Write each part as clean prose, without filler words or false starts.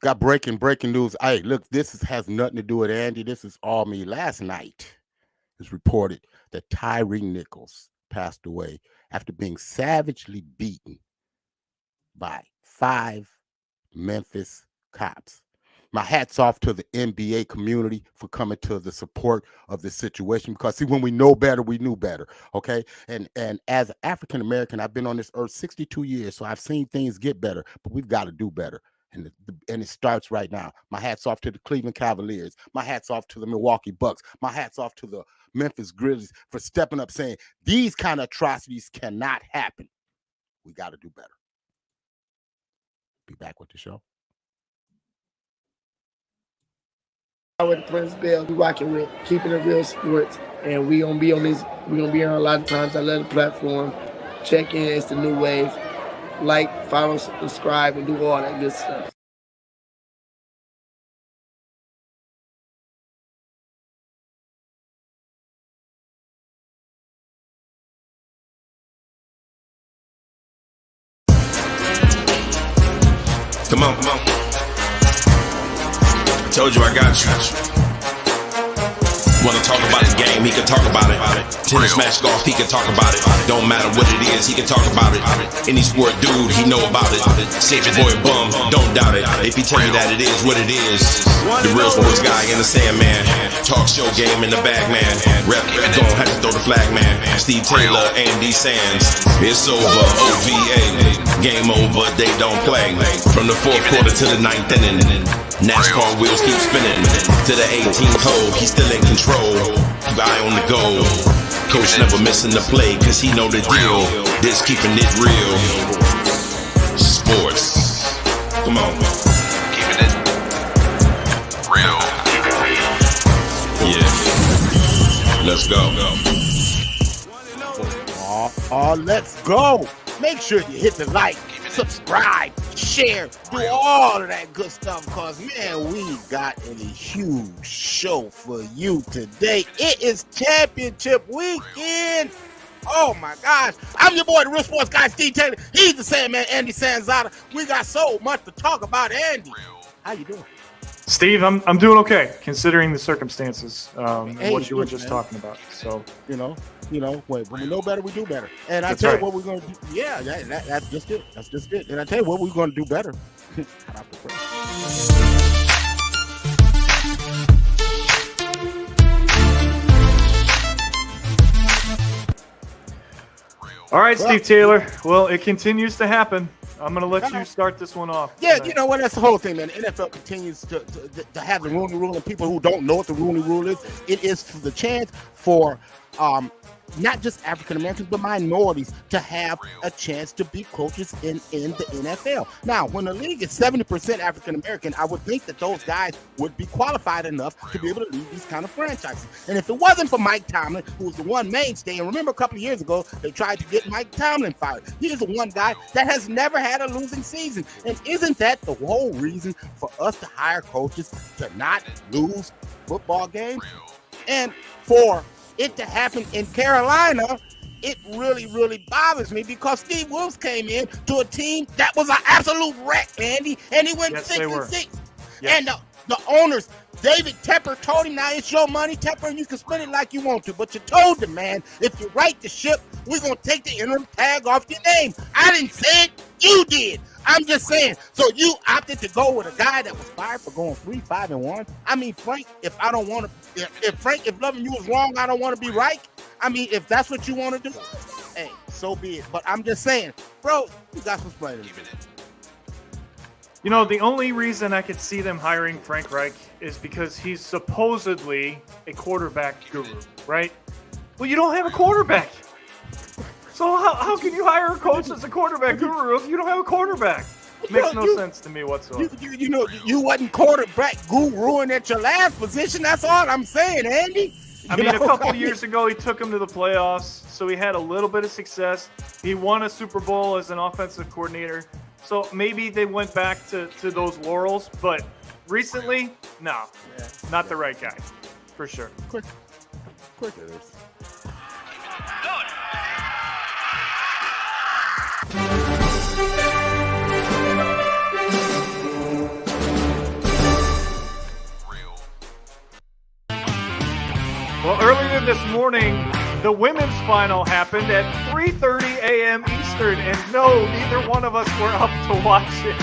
Got breaking news. Hey, look, has nothing to do with Andy. This is all me. Last night, it's reported that Tyree Nichols passed away after being savagely beaten by 5 Memphis cops. My hat's off to the NBA community for coming to the support of this situation, because see, when we know better, we knew better. Okay. And as an African American, I've been on this earth 62 years, so I've seen things get better, but we've got to do better. And it starts right now. My hat's off to the Cleveland Cavaliers. My hat's off to the Milwaukee Bucks. My hat's off to the Memphis Grizzlies for stepping up, saying these kind of atrocities cannot happen. We got to do better. Be back with the show. With Prince Bell, we rocking with Keeping It Real Sports, and we gonna be on this. We gonna be on a lot of times. I love the platform. Check in. It's the new wave. Like, follow, subscribe, and do all that good stuff. Come on. I told you I got you. Wanna talk about his game, he can talk about it. Tennis, match, golf, he can talk about it. Don't matter what it is, he can talk about it. Any sport dude, he know about it. Save your boy bum, don't doubt it. If he tell you that it is what it is. The real sports guy in the Sandman. Talk show game in the bag, man. Rep, don't have to throw the flag, man. Steve Taylor, Andy Sands. It's over, OVA. Game over, they don't play. From the fourth quarter to the ninth inning. NASCAR wheels keep spinning. To the 18th hole, he's still in control. Guy on the go. Coach never missing the play, cause he know the deal. This keeping it real. Sports. Come on. Keeping it real. Yeah. Let's go. Let's go. Make sure you hit the like, subscribe, share, do all of that good stuff, because, man, we got a huge show for you today. It is championship weekend. Oh, my gosh. I'm your boy, the real sports guy, Steve Taylor. He's the Sandman, Andy Sanzada. We got so much to talk about, Andy. How you doing? Steve, I'm doing okay, considering the circumstances, and what you were just talking about. So, when we know better, we do better. And I That's tell right. you what we're going to do. Yeah, that's just it. That's just it. And I tell you what we're going to do better. all right, Steve Taylor. Well, it continues to happen. I'm going to let you start this one off. Yeah, you know what? That's the whole thing, man. The NFL continues to have the Rooney Rule, and people who don't know what the Rooney Rule is, it is for the chance for not just African Americans, but minorities to have a chance to be coaches in the NFL. Now, when the league is 70% African American, I would think that those guys would be qualified enough to be able to lead these kind of franchises. And if it wasn't for Mike Tomlin, who was the one mainstay, and remember a couple of years ago, they tried to get Mike Tomlin fired. He is the one guy that has never had a losing season. And isn't that the whole reason for us to hire coaches to not lose football games? And for it to happen in Carolina, it really, really bothers me, because Steve Wilkes came in to a team that was an absolute wreck, Andy, and he went 6-6. Yes. And the owners, David Tepper, told him, now it's your money, Tepper, and you can spend it like you want to. But you told the man, if you right the ship, we're going to take the interim tag off your name. I didn't say it, you did. I'm just saying. So you opted to go with a guy that was fired for going 3-5-1. I mean, Frank, if loving you was wrong, I don't want to be right. I mean, if that's what you want to do, hey, so be it. But I'm just saying, bro, you got some explaining. The only reason I could see them hiring Frank Reich is because he's supposedly a quarterback guru, right? Well, you don't have a quarterback. So how can you hire a coach that's a quarterback guru if you don't have a quarterback? Makes no sense to me whatsoever. You wasn't quarterback guruing at your last position. That's all I'm saying, Andy. A couple of years ago, he took him to the playoffs, so he had a little bit of success. He won a Super Bowl as an offensive coordinator. So maybe they went back to those laurels, but recently, no, not the right guy, for sure. Quick it is. then this morning, the women's final happened at 3:30 a.m. Eastern, and no, neither one of us were up to watch it.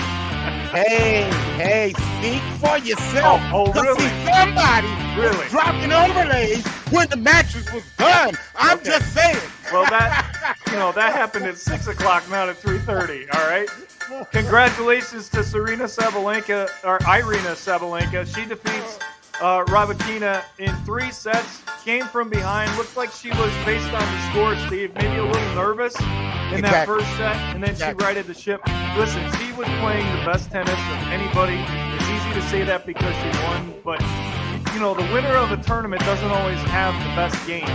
Hey, speak for yourself. Oh, really? See, somebody Really? was dropping overlays when the matches was done. I'm Okay. just saying. Well, that happened at 6 o'clock, not at 3:30. All right. Congratulations to Irina Sabalenka. She defeats Rabakina in 3 sets. Came from behind. Looked like she was, based on the score, Steve, maybe a little nervous in that first set, and then she righted the ship. Listen, she was playing the best tennis of anybody. It's easy to say that because she won, but the winner of a tournament doesn't always have the best game.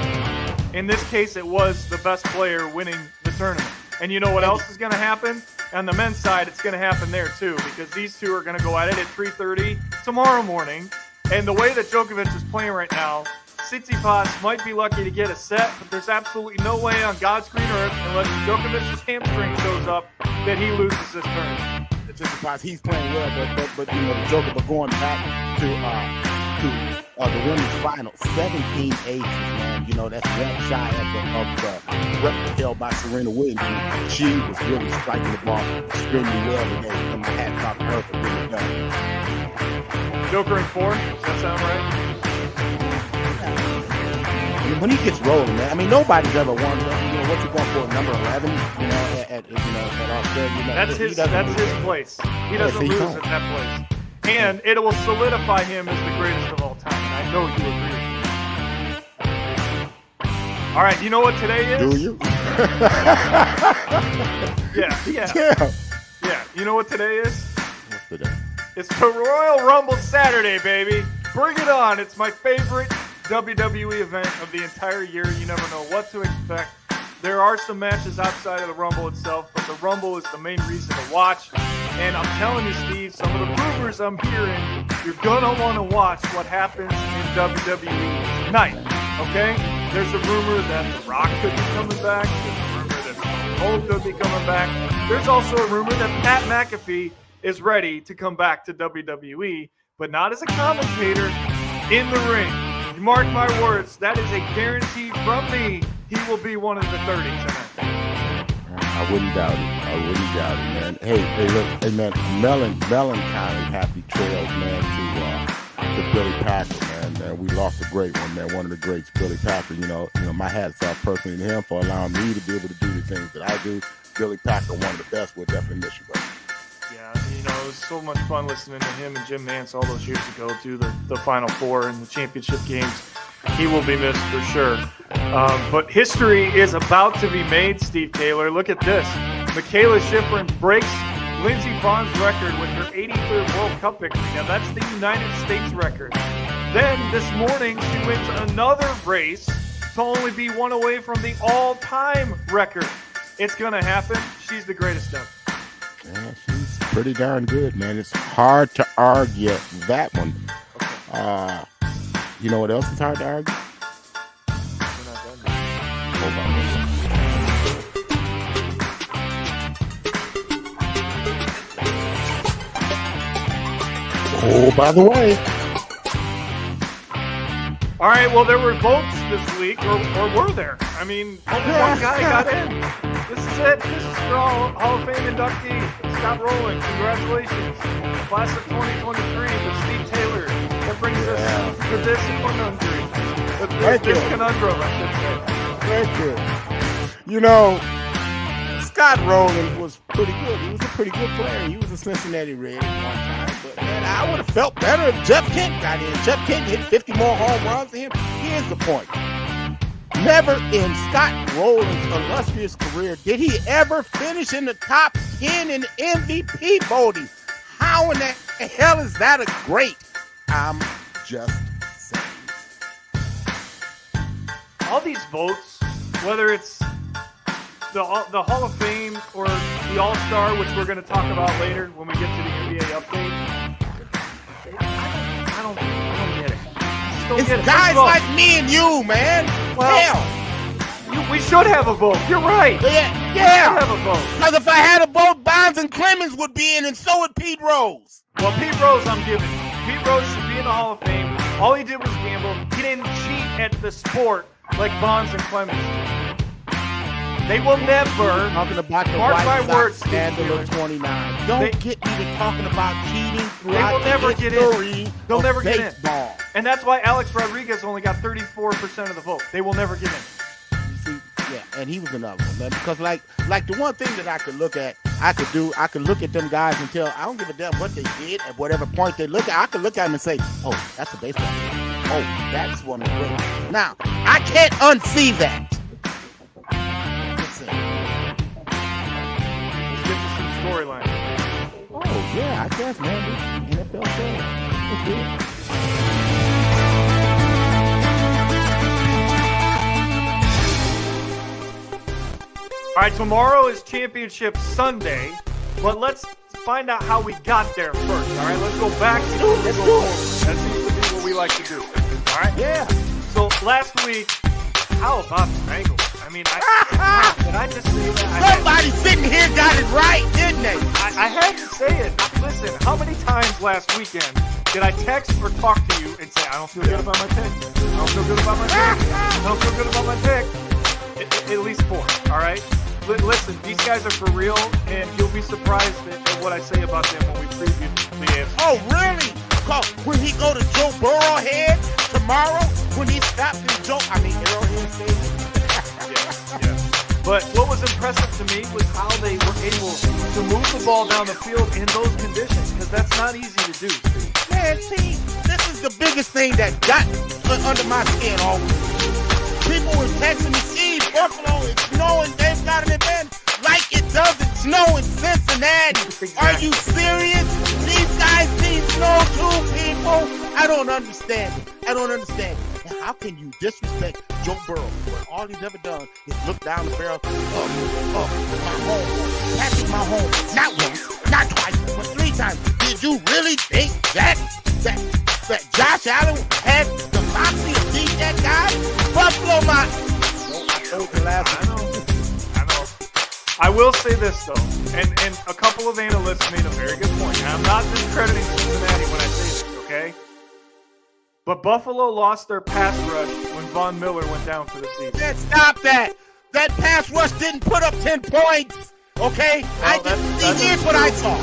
In this case, it was the best player winning the tournament. And you know what else is going to happen? On the men's side, it's going to happen there too, because these two are going to go at it at 3:30 tomorrow morning. And the way that Djokovic is playing right now, Tsitsipas might be lucky to get a set, but there's absolutely no way on God's green earth, unless Djokovic's hamstring shows up, that he loses this tournament. Tsitsipas, he's playing well, but the Djokovic going back to the women's final, 17 aces, man. That's one shy of the record held by Serena Williams. She was really striking the ball extremely well today, and my hat's off to her for getting it done. Joker in 4, does that sound right? When he gets rolling, man, I mean, nobody's ever won. What you going for, number 11? At Australia. That's his place. He doesn't lose at that place, and it will solidify him as the greatest of all time. And I know you agree. All right, you know what today is? Do you? Yeah. You know what today is? What's today? It's the Royal Rumble Saturday, baby. Bring it on. It's my favorite WWE event of the entire year. You never know what to expect. There are some matches outside of the Rumble itself, but the Rumble is the main reason to watch. And I'm telling you, Steve, some of the rumors I'm hearing, you're going to want to watch what happens in WWE tonight, okay? There's a rumor that The Rock could be coming back. There's a rumor that Stone Cold could be coming back. There's also a rumor that Pat McAfee is ready to come back to WWE, but not as a commentator, in the ring. Mark my words, that is a guarantee from me. He will be one of the 30 tonight. I wouldn't doubt it, man. Hey, look, hey, man, melancholy happy trails, man, to Billy Packer, man. We lost a great one, man. One of the greats, Billy Packer. My hat's off personally to him for allowing me to be able to do the things that I do. Billy Packer, one of the best. We'll definitely miss you, brother. Yeah, it was so much fun listening to him and Jim Nance all those years ago to the Final Four and the championship games. He will be missed for sure. But history is about to be made, Steve Taylor. Look at this. Michaela Schifrin breaks Lindsey Vogn's record with her 83rd World Cup victory. Now, that's the United States record. Then, this morning, she wins another race to only be one away from the all-time record. It's going to happen. She's the greatest ever. Yeah, she's pretty darn good, man. It's hard to argue that one. You know what else is hard to argue? Hold on a second. Oh, by the way. All right, well, there were votes this week, or were there? I mean, only one guy got in. This is it. This is your Hall of Fame inductee, Scott Rowland. Congratulations. Class of 2023 with Steve Taylor. That brings us to this conundrum. This conundrum, I should say. Thank you. Scott Rowland was pretty good. He was a pretty good player. He was a Cincinnati Red at one time. But, man, I would have felt better if Jeff Kent got in. Jeff Kent hit 50 more home runs than him. Here's the point. Never in Scott Rowland's illustrious career did he ever finish in the top 10 in MVP voting. How in the hell is that a great? I'm just saying. All these votes, whether it's the Hall of Fame or the All-Star, which we're going to talk about later when we get to the NBA update, I don't get it. It's guys like me and you, man. Well, hell. We should have a vote. You're right. Yeah. We should have a vote. Because if I had a vote, Bonds and Clemens would be in, and so would Pete Rose. Well, Pete Rose, I'm giving you. Pete Rose should be in the Hall of Fame. All he did was gamble. He didn't cheat at the sport like Bonds and Clemens. They will never. Talking about the mark my White Sox words, scandal of 29. Don't get me to talking about cheating throughout They will never the get history in. They'll of never get baseball. in. And that's why Alex Rodriguez only got 34% of the vote. They will never get in. You see, yeah, and he was another one, man. Because like the one thing that I could look at, I could look at them guys and tell, I don't give a damn what they did at whatever point they look at. I could look at them and say, oh, that's a baseball player. Oh, that's one of the great. Now, I can't unsee that. Storyline. Oh, yeah, I guess, man. This NFL show. It's good. All right, tomorrow is Championship Sunday, but let's find out how we got there first. All right, let's go back. Let's do it. That seems to be what we like to do. All right? Yeah. So last week, how about the Bengals? I mean, did I just say that? Somebody sitting here got it right, didn't they? I had to say it. Listen, how many times last weekend did I text or talk to you and say, I don't feel good about my pick? I don't feel good about my pick. I don't feel good about my pick. At least 4, all right? Listen, these guys are for real, and you'll be surprised at what I say about them when we preview the AFC. Oh, really? When he go to Joe Burrowhead tomorrow, when he stops in Arrowhead Stadium? Yeah. But what was impressive to me was how they were able to move the ball down the field in those conditions, because that's not easy to do. Man, see, this is the biggest thing that got under my skin all week. People were texting me, Steve, Buffalo is snowing, they've got an event like it doesn't snow in Cincinnati. Exactly. Are you serious? These guys need snow too, people. I don't understand it. Now, how can you disrespect Joe Burrow when all he's ever done is look down the barrel of Mahomes, Patrick Mahomes, not once, not twice, but 3 times? Did you really think that Josh Allen had the moxie to beat that guy? Buffalo I know. I will say this, though, and a couple of analysts made a very good point. And I'm not discrediting Cincinnati when I say this, okay? But Buffalo lost their pass rush when Von Miller went down for the season. Man, stop that. That pass rush didn't put up 10 points, okay? Here's what I saw.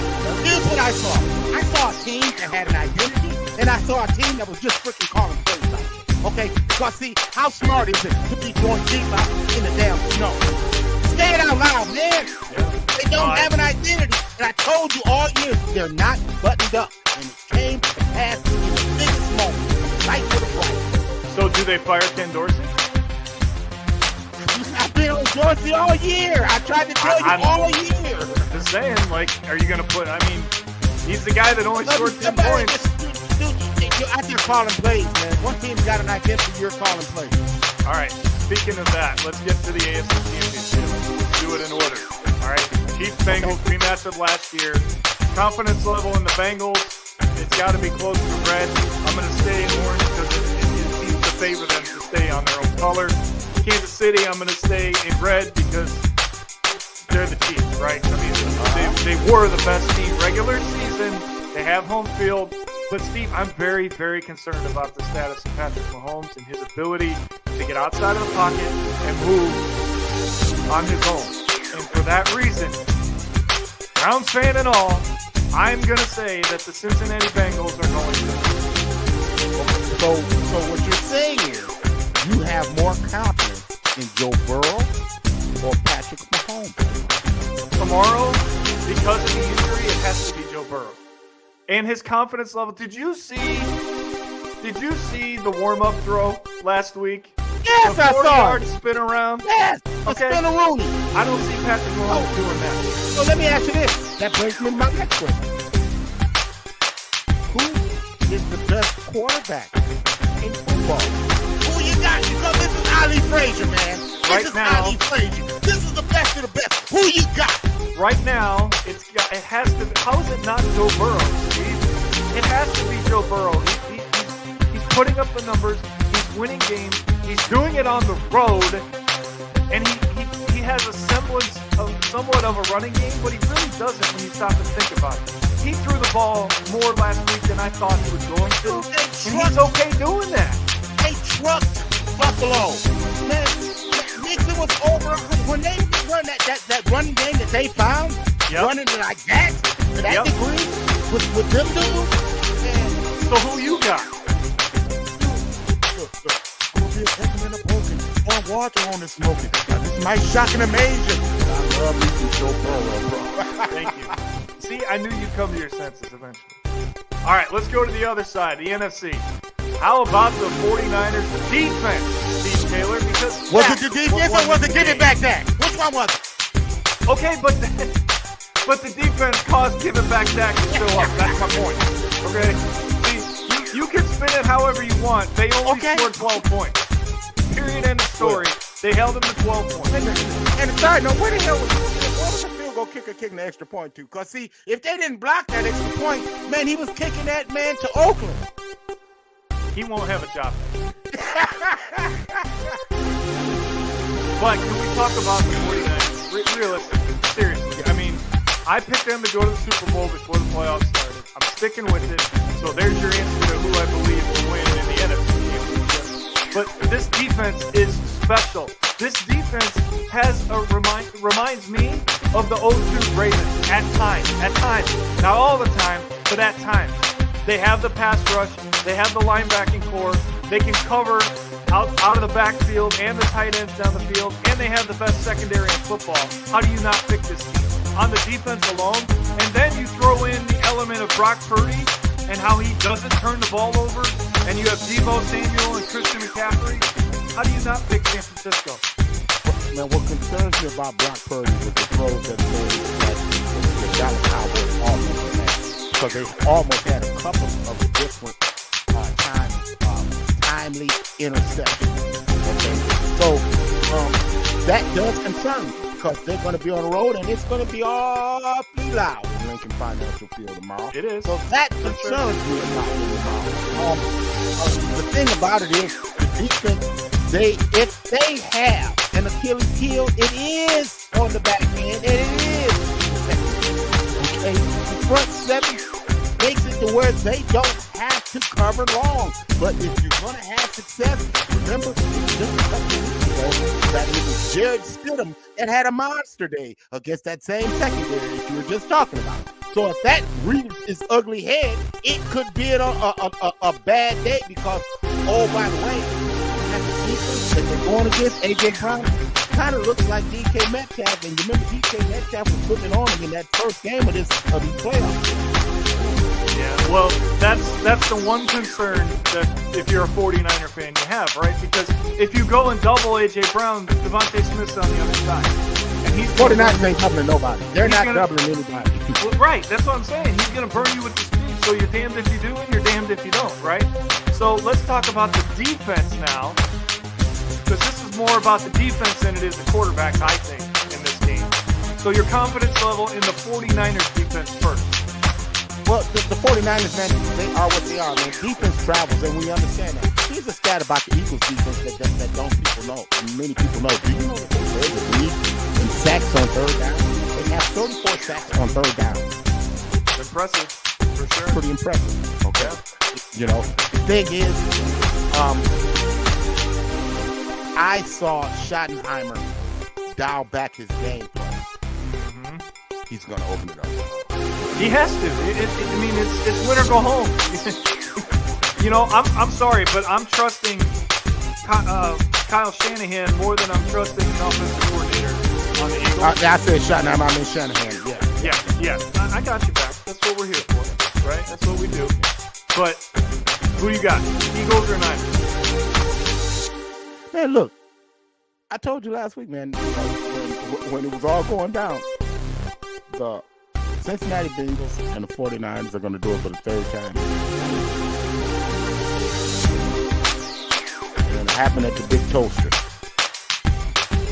I saw a team that had an identity, and I saw a team that was just freaking calling plays out. Okay? Because, see, how smart is it to be going deep out in the damn snow? Say it out loud, man. Yeah. They don't have an identity. And I told you all year, they're not buttoned up. And it came to pass in the biggest moment. Right to the right. So do they fire Ken Dorsey? I've been on Dorsey all year. I tried to tell you all year. Just saying, like, are you going to put, he's the guy that only scored 10 points. You're out there calling plays, man. One team's got an identity, you're calling plays. All right, speaking of that, let's get to the AFC Championship. Let's do it in order. All right, Chiefs-Bengals rematch of last year. Confidence level in the Bengals, it's got to be close to red. I'm going to stay in orange because it seems to favor them to stay on their own color. Kansas City, I'm going to stay in red because they're the Chiefs, right? They were the best team regular season. They have home field. But, Steve, I'm very, very concerned about the status of Patrick Mahomes and his ability to get outside of the pocket and move on his own. And for that reason, Browns fan and all, I'm going to say that the Cincinnati Bengals are going to. So what you're saying is you have more confidence in Joe Burrow or Patrick Mahomes? Tomorrow, because of the injury, it has to be Joe Burrow. And his confidence level. Did you see the warm-up throw last week? Yes, I saw it. Spin around. Yes, the spin-a-rooney. I don't see Patrick Mahomes doing that. So let me ask you this. That brings me to my next question. Who is the best quarterback in football? Who you got? Because this is Ali Frazier, man. This is Ali Frazier. This is the best of the best. Who you got? Right now, it has to be. How is it not Joe Burrow, Steve? It has to be Joe Burrow. He's putting up the numbers. He's winning games. He's doing it on the road. And he has a semblance of somewhat of a running game, but he really doesn't when you stop and think about it. He threw the ball more last week than I thought he was going to. And he's okay doing that. They trucked Buffalo. Man, Nixon was over when they run that running game that they found, running like that to that degree with them dudes. So who you got? One water on the smoking. Now, this might shock and amaze you. I love me some Joe Burrow, bro. Thank you. See, I knew you'd come to your senses eventually. All right, let's go to the other side, the NFC. How about the 49ers defense, Steve Taylor? Because was it the defense or was it Give It Back Dak? Which one was it? Okay, but the defense caused Give It Back Dak to show up. That's my point. Okay? See, you can spin it however you want. They only scored 12 points. Period, end of story. They held them to 12 points. And the side note, where the hell was the field goal kicker kicking the extra point to? Because, see, if they didn't block that extra point, man, he was kicking that man to Oakland. He won't have a job. But can we talk about the 49ers? Realistically, seriously. I mean, I picked them to go to the Super Bowl before the playoffs started. I'm sticking with it. So there's your answer to who I believe will win in the NFC Championship. But this defense is special. This defense reminds me of the 02 Ravens at times. Not all the time, but at times. They have the pass rush. They have the linebacking core. They can cover out of the backfield and the tight ends down the field. And they have the best secondary in football. How do you not pick this team? On the defense alone. And then you throw in the element of Brock Purdy and how he doesn't turn the ball over. And you have Deebo Samuel and Christian McCaffrey. How do you not pick San Francisco? Man, what concerns me about Brock Purdy was the throws that the Dallas Cowboys almost had. Because they almost had a couple of different timely interceptions. Okay? So that does concern me because they're going to be on the road and it's going to be awfully loud in Lincoln Financial Field tomorrow. It is. So that concerns me about them tomorrow. The thing about it is the defense, if they have an Achilles heel, it is on the back end, and it is. Okay, the front seven makes it to where they don't have to cover long. But if you're going to have success, remember just a couple weeks ago that it was Jared Stidham that had a monster day against that same secondary that you were just talking about. So if that rears its ugly head, it could be a bad day because, oh, by the way, that they're going against A.J. Brown kind of looks like DK Metcalf, and you remember DK Metcalf was putting on him in that first game of these playoffs. Yeah, well, that's the one concern that if you're a 49er fan you have, right? Because if you go and double A.J. Brown, Devontae Smith's on the other side. And he's 49ers ain't doubling nobody. They're not doubling anybody. Well, right, that's what I'm saying. He's going to burn you with the speed, so you're damned if you do and you're damned if you don't, right? So let's talk about the defense now. Because this is more about the defense than it is the quarterbacks, I think, in this game. So your confidence level in the 49ers defense first. Well, the 49ers, man, they are what they are, man. Defense travels, and we understand that. Here's a stat about the Eagles defense that don't people know, and many people know. Do you know that they led the league in sacks on third down? They have 34 sacks on third down. Impressive, for sure. Pretty impressive, okay? You know, the thing is, I saw Schottenheimer dial back his game plan. Mm-hmm. He's going to open it up. He has to. I mean, it's win or go home. You know, I'm sorry, but I'm trusting Kyle Shanahan more than I'm trusting the offensive coordinator on the Eagles. I said Schottenheimer, I mean Shanahan, Yeah. I got you back. That's what we're here for, right? That's what we do. But who you got, Eagles or Niners? Man, look, I told you last week, man, when it was all going down, the Cincinnati Bengals and the 49ers are going to do it for the third time. And it happened at the Big Toaster.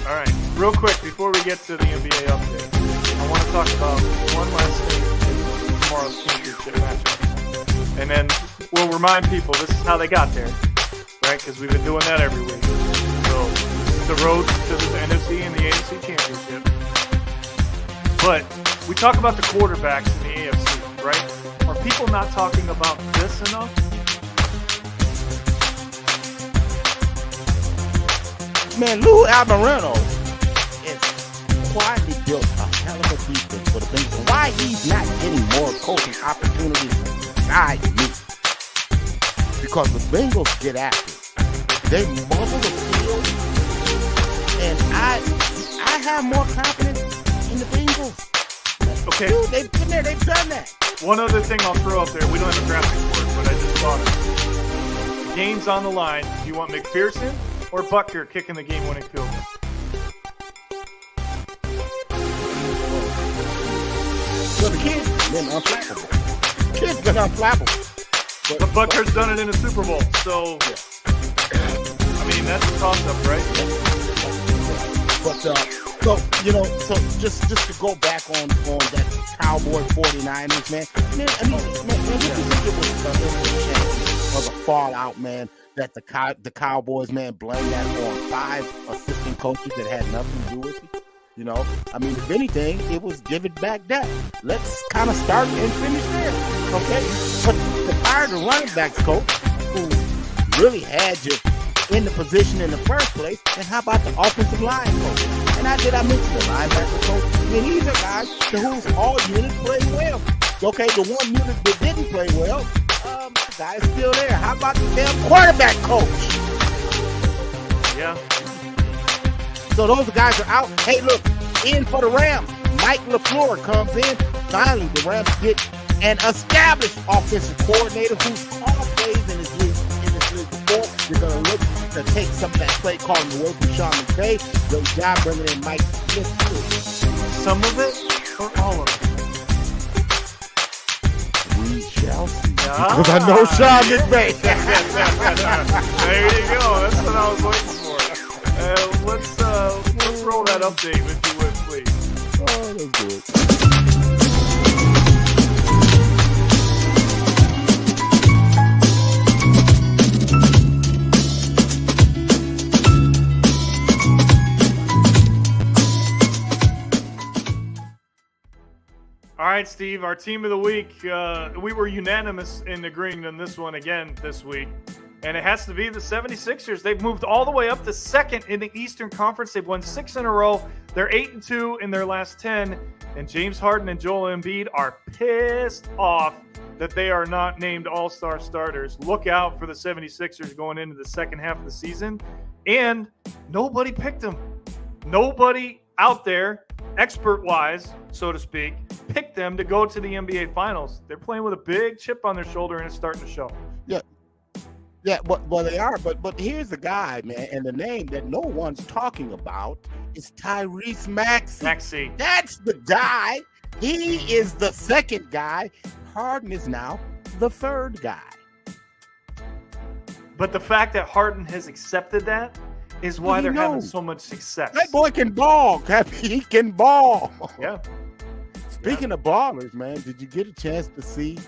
All right, real quick, before we get to the NBA update, I want to talk about one last thing in tomorrow's championship matchup. And then we'll remind people this is how they got there, right? Because we've been doing that every week. So this is the road to the NFC and the AFC championship. But we talk about the quarterbacks in the AFC, right? Are people not talking about this enough? Man, Lou Almirano is quietly built a hell of a defense for the Bengals. Why he's not getting more coaching opportunities beside me? Because the Bengals get after it. They muzzle the field, and I have more confidence in the Bengals. Okay. Dude, they've been there. They've done that. One other thing I'll throw up there. We don't have a graphic for it, but I just thought of it. The game's on the line. Do you want McPherson or Butker kicking the game-winning field goal? Well, the kid's been unflappable. The kid's been unflappable. But Butker's done it in a Super Bowl, so I mean that's a toss-up, right? But so just to go back on that Cowboy 49ers, man, what do you think it was the fallout, man, that the Cowboys, man, blamed that on 5 assistant coaches that had nothing to do with it? You know, I mean, if anything, it was give it back that. Let's kind of start and finish there, okay? But to fire the running backs coach, who really had you in the position in the first place, and how about the offensive line coach? And I mention the linebacker coach. I mean, these are guys whose all units play well. Okay, the one unit that didn't play well, my guy is still there. How about the damn quarterback coach? Yeah. So those guys are out. Hey, look, in for the Rams. Mike LaFleur comes in. Finally, the Rams get an established offensive coordinator who's always in this league before. You're going to look to take some of that play calling away from Sean McVay. Great job bringing in Mike Smith. Some of it or all of it? We shall see. Because I know Sean McVay. There you go. That's what I was waiting for. Let's roll that update if you would, please. Oh, let's do it. All right, Steve, our team of the week. We were unanimous in agreeing on this one again this week. And it has to be the 76ers. They've moved all the way up to second in the Eastern Conference. They've won 6 in a row. They're 8-2 in their last 10. And James Harden and Joel Embiid are pissed off that they are not named all-star starters. Look out for the 76ers going into the second half of the season. And nobody picked them. Nobody out there, expert-wise, so to speak, picked them to go to the NBA Finals. They're playing with a big chip on their shoulder, and it's starting to show. Yeah, well, they are, but here's the guy, man, and the name that no one's talking about is Tyrese Maxey. That's the guy. He is the second guy. Harden is now the third guy. But the fact that Harden has accepted that is why they're having so much success. That boy can ball. He can ball. Yeah. Speaking of ballers, man, did you get a chance to see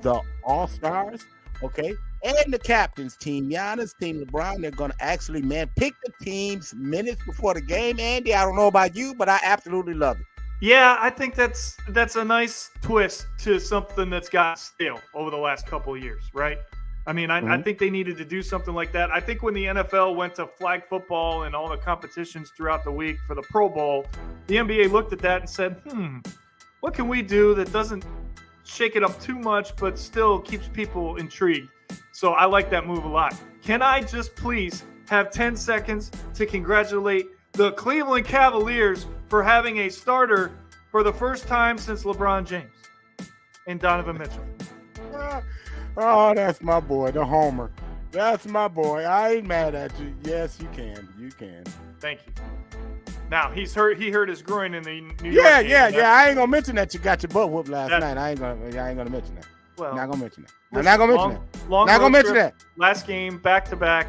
the All-Stars? Okay. And the captain's team, Giannis, team LeBron, they're going to actually, man, pick the teams minutes before the game. Andy, I don't know about you, but I absolutely love it. Yeah, I think that's a nice twist to something that's got stale over the last couple of years, right? I mean, I think they needed to do something like that. I think when the NFL went to flag football and all the competitions throughout the week for the Pro Bowl, the NBA looked at that and said, what can we do that doesn't shake it up too much but still keeps people intrigued? So I like that move a lot. Can I just please have 10 seconds to congratulate the Cleveland Cavaliers for having a starter for the first time since LeBron James and Donovan Mitchell? Oh, that's my boy, the homer. That's my boy. I ain't mad at you. Yes, you can. You can. Thank you. Now, he hurt his groin in the New York game. Yeah. I ain't gonna mention that you got your butt whooped last night. I ain't gonna mention that. Well, not gonna mention that. I'm not gonna mention that. Not gonna mention that. Last game, back to back.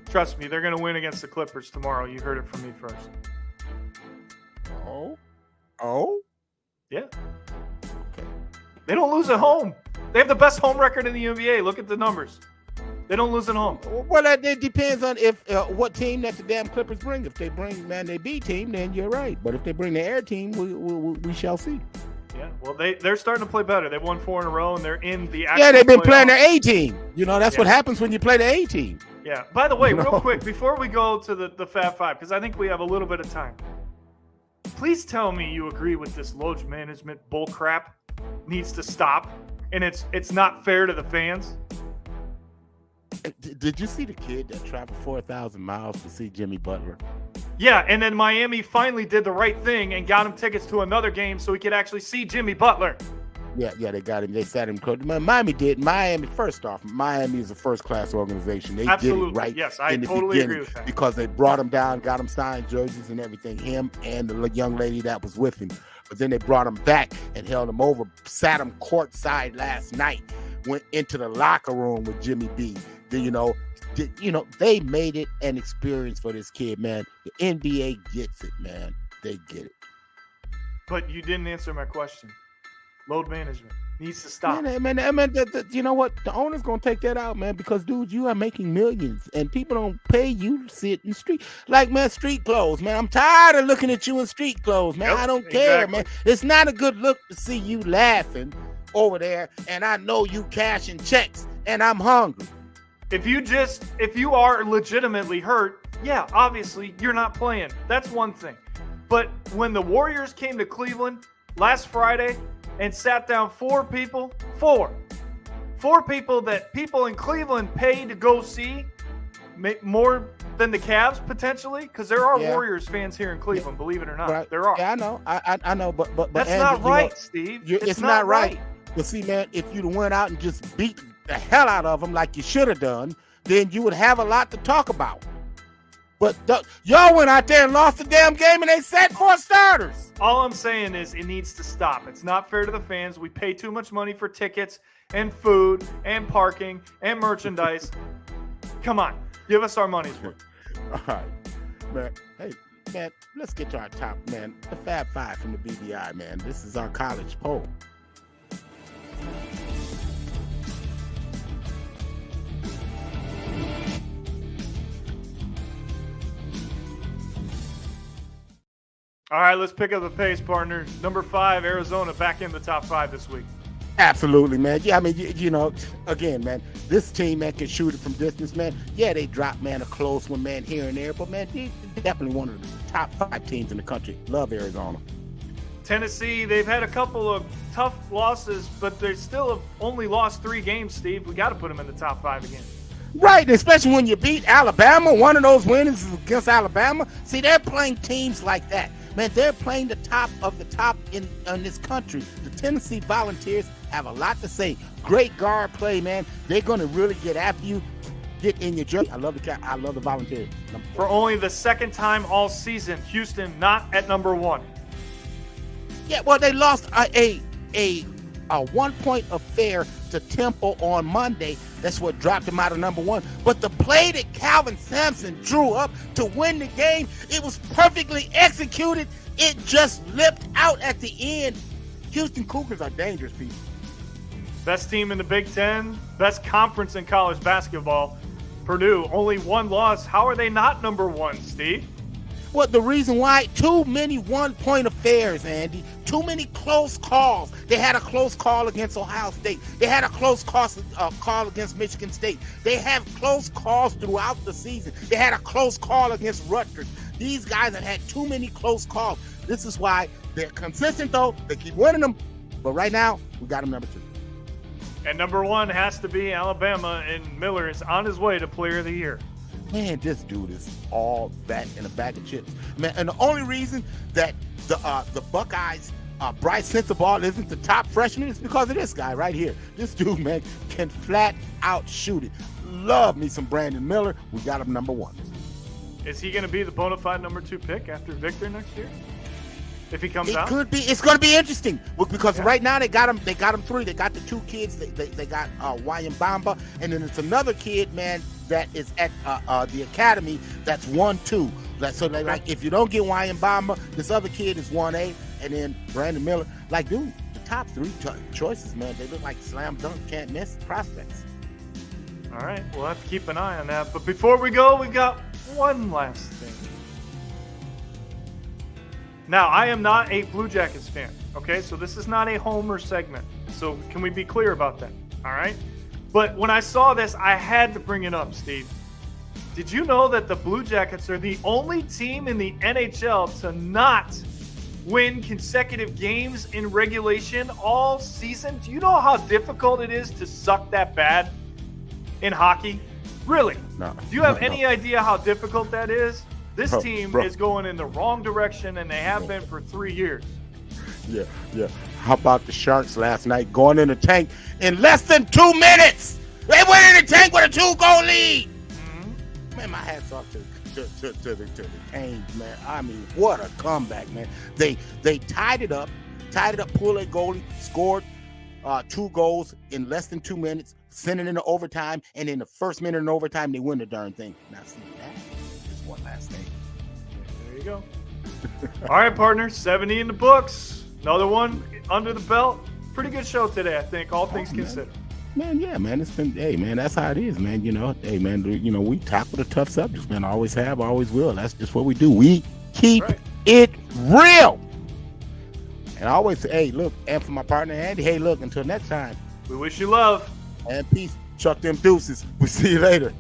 Trust me, they're gonna win against the Clippers tomorrow. You heard it from me first. Oh. Yeah. Okay. They don't lose at home. They have the best home record in the NBA. Look at the numbers. They don't lose at home. Well, it depends on if what team that the damn Clippers bring. If they bring their B team, then you're right. But if they bring the air team, we shall see. Yeah, well, they're starting to play better. They've won 4 in a row, and they're in the they've been playing their A team. You know, that's what happens when you play the A team. Yeah. By the way, real quick, before we go to the Fab Five, because I think we have a little bit of time, please tell me you agree with this load management bull crap needs to stop, and it's not fair to the fans. Did you see the kid that traveled 4,000 miles to see Jimmy Butler? Yeah, and then Miami finally did the right thing and got him tickets to another game so he could actually see Jimmy Butler. Yeah, they got him. They sat him. Miami did. Miami, first off, Miami is a first-class organization. They Absolutely. did it right. Yes, I in the totally beginning agree with that. because they brought him down, got him signed jerseys and everything. Him and the young lady that was with him. But then they brought him back and held him over, sat him courtside last night, went into the locker room with Jimmy B. They made it an experience for this kid, man. The NBA gets it, man. They get it. But you didn't answer my question. Load management needs to stop. Man, you know what? The owner's going to take that out, man, because, dude, you are making millions, and people don't pay you to sit in the street. Like, man, street clothes, man. I'm tired of looking at you in street clothes, man. Yep, I don't care, exactly. man. It's not a good look to see you laughing over there, and I know you cashing checks, and I'm hungry. If you are legitimately hurt, yeah, obviously you're not playing. That's one thing. But when the Warriors came to Cleveland last Friday and sat down four people that people in Cleveland pay to go see, more than the Cavs potentially, because there are Warriors fans here in Cleveland, believe it or not. Right. There are. Yeah, I know. I know, but that's Andy, not right, Steve. It's not right. But see, man, if you'd went out and just beat the hell out of them like you should have done, then you would have a lot to talk about. But y'all went out there and lost the damn game, and they sat for starters. All I'm saying is it needs to stop. It's not fair to the fans. We pay too much money for tickets and food and parking and merchandise. Come on, give us our money's worth. All right, man. Hey, man, let's get to our top, man. The Fab Five from the BBI, man. This is our college poll. All right, let's pick up the pace, partner. Number 5, Arizona, back in the top 5 this week. Absolutely, man. Yeah, I mean, again, man, this team, man, can shoot it from distance, man. Yeah, they drop, man, a close one, man, here and there. But, man, they're definitely one of the top 5 teams in the country. Love Arizona. Tennessee, they've had a couple of tough losses, but they still have only lost 3 games, Steve. We got to put them in the top 5 again. Right, especially when you beat Alabama. One of those wins is against Alabama. See, they're playing teams like that. Man, they're playing the top of the top in this country. The Tennessee Volunteers have a lot to say. Great guard play, man. They're going to really get after you, get in your jersey. I love the Volunteers. For only the second time all season, Houston not at number 1. Yeah, well, they lost a 1-point affair to Temple on Monday. That's what dropped them out of number 1. But the play that Calvin Sampson drew up to win the game, it was perfectly executed. It just lipped out at the end. Houston Cougars are dangerous people. Best team in the Big Ten, best conference in college basketball. Purdue, only 1 loss. How are they not number 1, Steve? Well, the reason why, too many 1-point affairs, Andy. Too many close calls. They had a close call against Ohio State. They had a close call against Michigan State. They have close calls throughout the season. They had a close call against Rutgers. These guys have had too many close calls. This is why they're consistent, though. They keep winning them. But right now, we got them number 2. And number 1 has to be Alabama, and Miller is on his way to Player of the Year. Man, this dude is all that in a bag of chips. Man, and the only reason that the Buckeyes Bryce Sensabaugh isn't the top freshman is because of this guy right here. This dude, man, can flat out shoot it. Love me some Brandon Miller. We got him number 1. Is he going to be the bona fide number 2 pick after Victor next year? If he comes out? It could be. It's going to be interesting because right now they got him 3. They got the 2 kids. They got Wayambamba, and then it's another kid, man, that is at the academy that's 1-2. So they like, if you don't get Wayambamba, this other kid is 1A, and then Brandon Miller. Like, dude, the top 3 choices, man, they look like slam dunk, can't miss prospects. All right, we'll have to keep an eye on that. But before we go, we got one last thing. Now, I am not a Blue Jackets fan, okay? So this is not a homer segment. So can we be clear about that, all right? But when I saw this, I had to bring it up, Steve. Did you know that the Blue Jackets are the only team in the NHL to not win consecutive games in regulation all season? Do you know how difficult it is to suck that bad in hockey? Really? No. Do you have any idea how difficult that is? This team is going in the wrong direction, and they have been for 3 years. Yeah. How about the Sharks last night going in the tank in less than 2 minutes? They went in the tank with a 2-goal lead. Mm-hmm. Man, my hat's off to the Canes, man. I mean, what a comeback, man. They tied it up, pulled a goalie, scored 2 goals in less than 2 minutes, sent it into overtime, and in the first minute in overtime, they win the darn thing. Now, see, that is one last thing. There you go. All right, partner, 70 in the books. Another one under the belt. Pretty good show today, I think, all things considered. Man, yeah, man, it's been, hey, man, that's how it is, man. You know, hey, man, we tackle the tough subjects, man. Always have, always will. That's just what we do. We keep it real. And I always say, hey, look, and for my partner, Andy, hey, look, until next time. We wish you love. And peace. Chuck them deuces. We'll see you later.